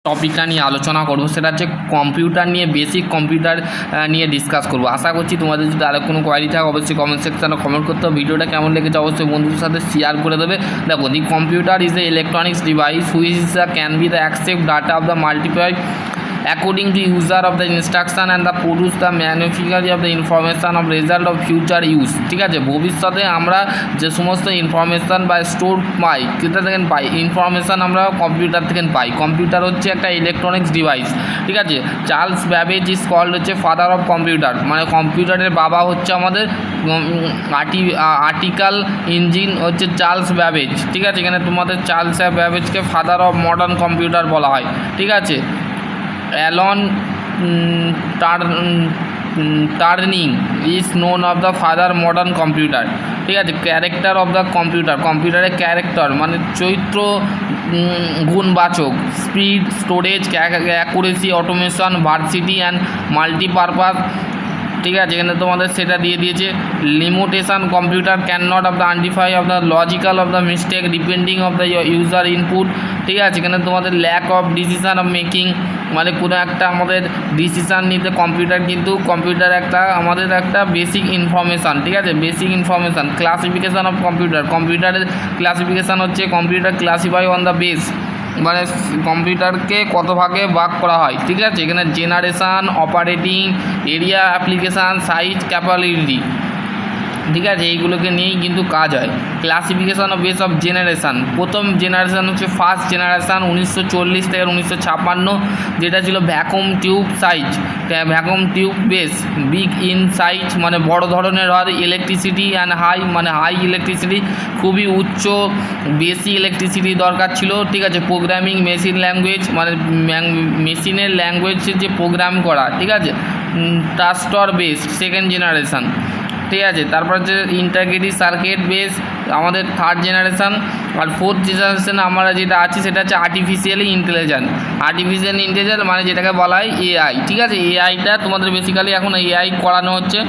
টপিকটা নিয়ে আলোচনা করব সেটা হচ্ছে কম্পিউটার নিয়ে, বেসিক কম্পিউটার নিয়ে ডিসকাস করব। আশা করছি তোমাদের যদি আরও কোনো কোয়ারি থাকে অবশ্যই কমেন্ট সেকশানে কমেন্ট করতে হবে। ভিডিওটা কেমন লেগেছে অবশ্যই বন্ধুদের সাথে শেয়ার করে দেবে। দেখো, the computer is a electronics device which can be the accept data off the multiply according to user of the instruction and the produce the manufacturer of the information of result of future use। ঠিক আছে, ভবিষ্যতে আমরা যে সমস্ত information বা store পাই, কোথা থেকে পাই information আমরা কম্পিউটার থেকে পাই। কম্পিউটার হচ্ছে একটা ইলেকট্রনিক্স ডিভাইস। ঠিক আছে, চার্লস ব্যাবেজ ইজ কল্ড হচ্ছে ফাদার অফ কম্পিউটার, মানে কম্পিউটারের বাবা হচ্ছে আমাদের আর্টিকাল ইঞ্জিন হচ্ছে চার্লস ব্যাবেজ। ঠিক আছে, এখানে তোমাদের চার্লস ব্যাবেজকে ফাদার অফ মডার্ন কম্পিউটার বলা হয়। ঠিক আছে, Alan Turing is known of the father modern computer. ঠিক আছে, ক্যারেক্টার অফ দ্য কম্পিউটার, কম্পিউটারের ক্যারেক্টার মানে চরিত্র গুণবাচক, speed, storage, accuracy, automation, varsity and multipurpose. ঠিক আছে, এখানে তোমাদের সেটা দিয়ে দিয়েছে। Limitation, computer can not of the identify of the logical of the mistake depending of the user input. ঠিক আছে, এখানে তোমাদের lack of decision of making, মানে কোনো একটা আমাদের ডিসিশান নিতে কম্পিউটার কিন্তু কম্পিউটার একটা আমাদের একটা বেসিক ইনফরমেশান। ঠিক আছে, basic information. Classification of computer, কম্পিউটারের ক্লাসিফিকেশান হচ্ছে computer classify on the base, মানে কম্পিউটারকে কত ভাগে ভাগ করা হয়। ঠিক আছে, এখানে generation, operating area, application, size, capability. ঠিক আছে, এইগুলোকে নিয়েই কিন্তু কাজ হয়। Classification of base of generation, প্রথম জেনারেশান হচ্ছে ফার্স্ট জেনারেশান 1940 থেকে 1956, যেটা ছিল vacuum tube size, vacuum tube base, big in size মানে বড় ধরনের হয়, ইলেকট্রিসিটি অ্যান্ড হাই মানে হাই ইলেকট্রিসিটি, খুবই উচ্চ বেশি ইলেকট্রিসিটি দরকার ছিল। ঠিক আছে, প্রোগ্রামিং মেশিন ল্যাঙ্গুয়েজ মানে মেশিনের ল্যাঙ্গুয়েজের যে প্রোগ্রাম করা। ঠিক আছে, ট্রাস্টর বেস সেকেন্ড জেনারেশান। ঠিক আছে, তারপর হচ্ছে ইন্টাগ্রেটেড সার্কিট বেস আমাদের থার্ড জেনারেশান। আর ফোর্থ জেনারেশান আমরা যেটা আছি সেটা হচ্ছে আর্টিফিশিয়াল ইন্টেলিজেন্স। আর্টিফিশিয়াল ইন্টেলিজেন্স মানে যেটাকে বলা হয় এআই। ঠিক আছে, এআইটা তোমাদের বেসিক্যালি এখন এআই করানো হচ্ছে।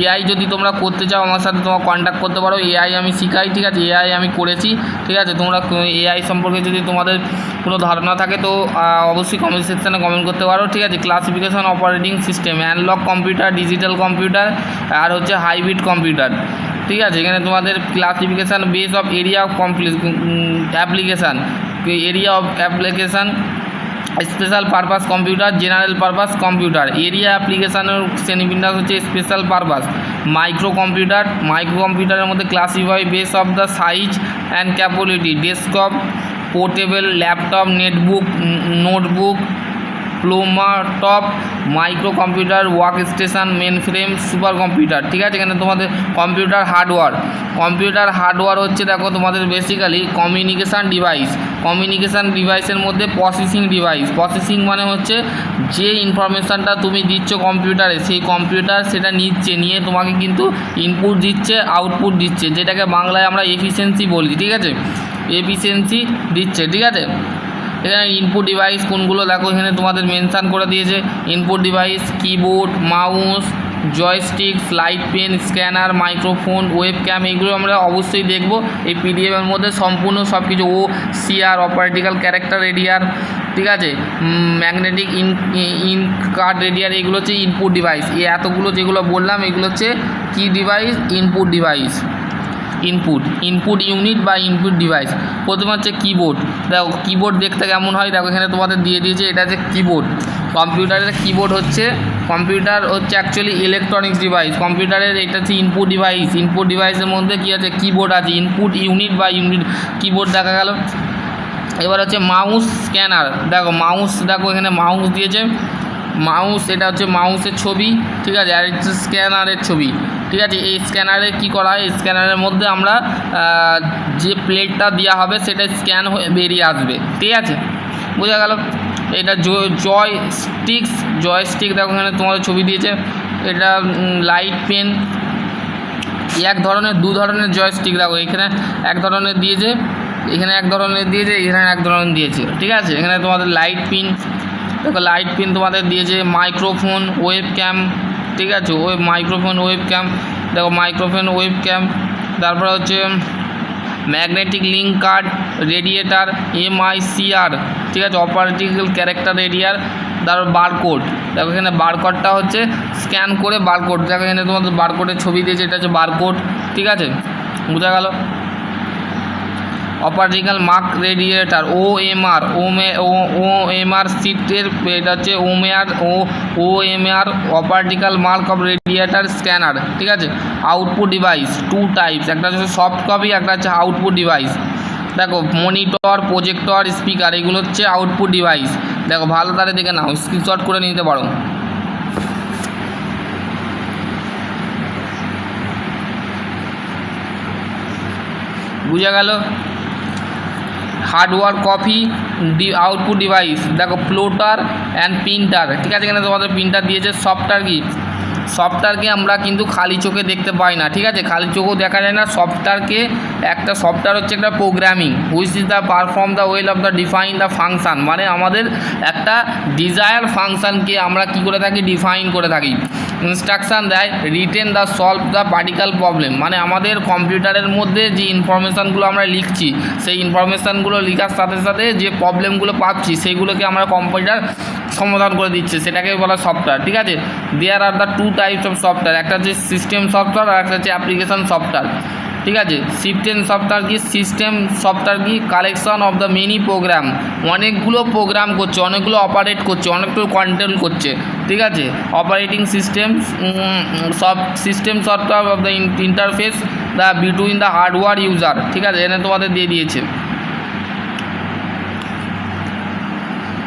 এআই যদি তোমরা করতে চাও আমার সাথে তোমরা কন্ট্যাক্ট করতে পারো, এআই আমি শিখাই। ঠিক আছে, এআই আমি করেছি। ঠিক আছে, তোমরা এআই সম্পর্কে যদি তোমাদের কোনো ধারণা থাকে তো অবশ্যই কমেন্ট সেকশানে কমেন্ট করতে পারো। ঠিক আছে, classification operating system, analog computer, digital computer আর হচ্ছে হাইব্রিড কম্পিউটার। ঠিক আছে, এখানে তোমাদের classification base of area of application, area of application, special purpose computer, general purpose computer. Area অ্যাপ্লিকেশানের শ্রেণীবিন্যাস হচ্ছে special purpose. Micro computer, micro কম্পিউটারের মধ্যে classify base of the size and capability, desktop, portable, laptop, notebook, palmtop, micro computer, work station, main frame, super computer. ঠিক আছে, এখানে তোমাদের computer hardware, computer hardware হচ্ছে দেখো তোমাদের বেসিক্যালি কমিউনিকেশান ডিভাইস। কমিউনিকেশান ডিভাইসের মধ্যে প্রসেসিং ডিভাইস, প্রসেসিং মানে হচ্ছে যে ইনফরমেশানটা তুমি দিচ্ছ কম্পিউটারে, সেই কম্পিউটার সেটা নিচ্ছে, নিয়ে তোমাকে কিন্তু ইনপুট দিচ্ছে, আউটপুট দিচ্ছে, যেটাকে বাংলায় আমরা এফিসিয়েন্সি বলি। ঠিক আছে, এফিসিয়েন্সি দিচ্ছে। ঠিক আছে, এখানে ইনপুট ডিভাইস কোনগুলো দেখো এখানে তোমাদের মেনশান করে দিয়েছে। Input device keyboard, mouse, joystick, slide pen, scanner, microphone, webcam, এইগুলো আমরা অবশ্যই দেখব এই পিডিএফের মধ্যে সম্পূর্ণ সব কিছু। ও সিআর, অপারেটিক্যাল ক্যারেক্টার রেডিয়ার। ঠিক আছে, ম্যাগনেটিক ইনক কার্ড রেডিয়ার, এগুলো হচ্ছে ইনপুট ডিভাইস। এই এতগুলো যেগুলো বললাম এগুলো হচ্ছে কি device? Input device, input unit বা ইনপুট ডিভাইস। প্রথমে হচ্ছে কিবোর্ড। দেখো কিবোর্ড দেখতে কেমন হয়, দেখো এখানে তোমাদের দিয়ে দিয়েছে, এটা হচ্ছে কিবোর্ড। কম্পিউটারের কিবোর্ড হচ্ছে, কম্পিউটার হচ্ছে অ্যাকচুয়ালি ইলেকট্রনিক্স ডিভাইস। কম্পিউটারের এটা হচ্ছে ইনপুট ডিভাইস। ইনপুট ডিভাইসের মধ্যে কী আছে? কিবোর্ড আছে, ইনপুট ইউনিট বা ইউনিট কিবোর্ড দেখা গেল। এবার হচ্ছে মাউস, স্ক্যানার। দেখো মাউস, দেখো এখানে মাউস দিয়েছে, মাউস এটা হচ্ছে মাউসের ছবি। ঠিক আছে, আর হচ্ছে স্ক্যানারের ছবি। ঠিক আছে, এই স্ক্যানারে কী করা হয়? স্ক্যানারের মধ্যে আমরা যে প্লেটটা দেওয়া হবে সেটা স্ক্যান হয়ে বেরিয়ে আসবে। ঠিক আছে, বোঝা গেল। এটা জয়স্টিক দেখো এখানে তোমাদের ছবি দিয়েছে। এটা লাইট পেন, এক ধরনের দু ধরনের জয়স্টিক। দেখো এখানে এক ধরনের দিয়েছে, এখানে এক ধরনের দিয়েছে, এখানে এক ধরনের দিয়েছে। ঠিক আছে, এখানে তোমাদের লাইট পিন, দেখো লাইট পিন তোমাদের দিয়েছে। Microphone, webcam. ঠিক আছে, মাইক্রোফোন, ওয়েবক্যাম। দেখো মাইক্রোফোন, ওয়েবক্যাম। তারপরে হচ্ছে magnetic link card, radiator, MICR. ঠিক ঠিক আছে। অপারেটিক্যাল ক্যারেক্টার এরিয়ার তারপর বারকোড, দেখো এখানে বারকোডটা হচ্ছে স্ক্যান করে বারকোড, দেখো এখানে তোমাদের বারকোডের ছবি দিয়েছে, এটা হচ্ছে বারকোড, ঠিক আছে, বোঝা গেল। অপারেটিক্যাল মার্ক রেডিয়েটার ওএমআর সিটের, এটা হচ্ছে OMR optical mark of radiator scanner, ঠিক আছে। আউটপুট ডিভাইস টু টাইপস, একটা হচ্ছে সফট কপি, একটা হচ্ছে আউটপুট ডিভাইস। দেখো মনিটর, প্রজেক্টর, স্পিকার, এগুলো হচ্ছে আউটপুট ডিভাইস। দেখো ভালো তারে দেখে নাও, স্ক্রিনশট করে নিতে পারো। বুঝা গেল। হার্ডওয়্যার কপি আউটপুট ডিভাইস, দেখো প্লোটার অ্যান্ড প্রিন্টার, ঠিক আছে। এখানে তোমাদের প্রিন্টার দিয়েছে। সফটওয়্যার কি, সফটওয়্যারকে আমরা কিন্তু খালি চোখে দেখতে পাই না, ঠিক আছে, খালি চোখেও দেখা যায় না। সফটওয়্যারকে, একটা সফটওয়্যার হচ্ছে একটা programming which is the perform the well of the define the function, মানে আমাদের একটা ডিজায়ার ফাংশানকে আমরা কি করে থাকি, ডিফাইন করে থাকি। ইনস্ট্রাকশান দেয় written the solve the particle problem, মানে আমাদের কম্পিউটারের মধ্যে যে ইনফরমেশানগুলো আমরা লিখছি, সেই ইনফরমেশানগুলো লেখার সাথে সাথে যে প্রবলেমগুলো পাচ্ছি সেইগুলোকে আমরা কম্পিউটার সমাধান করে দিচ্ছে, সেটাকে বলা সফটওয়্যার, ঠিক আছে। There are the two types of software, একটা হচ্ছে সিস্টেম সফটওয়্যার আর একটা হচ্ছে অ্যাপ্লিকেশান সফটওয়্যার, ঠিক আছে। সিস্টেম সফটওয়্যার কি, সিস্টেম সফটওয়্যার কি collection of the many program, অনেকগুলো প্রোগ্রাম করছে, অনেকগুলো অপারেট করছে, অনেকগুলো কন্ট্রোল করছে, ঠিক আছে। Operating system system software of the interface the between the hardware user, ঠিক আছে, এখানে তোমাদের দিয়ে দিয়েছে।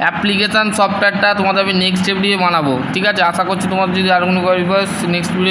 অ্যাপ্লিকেশান সফটওয়্যারটা তোমাদের আমি নেক্সট ভিডিও বানাবো, ঠিক আছে। আশা করছি তোমাদের যদি আর কোনো নেক্সট ভিডিও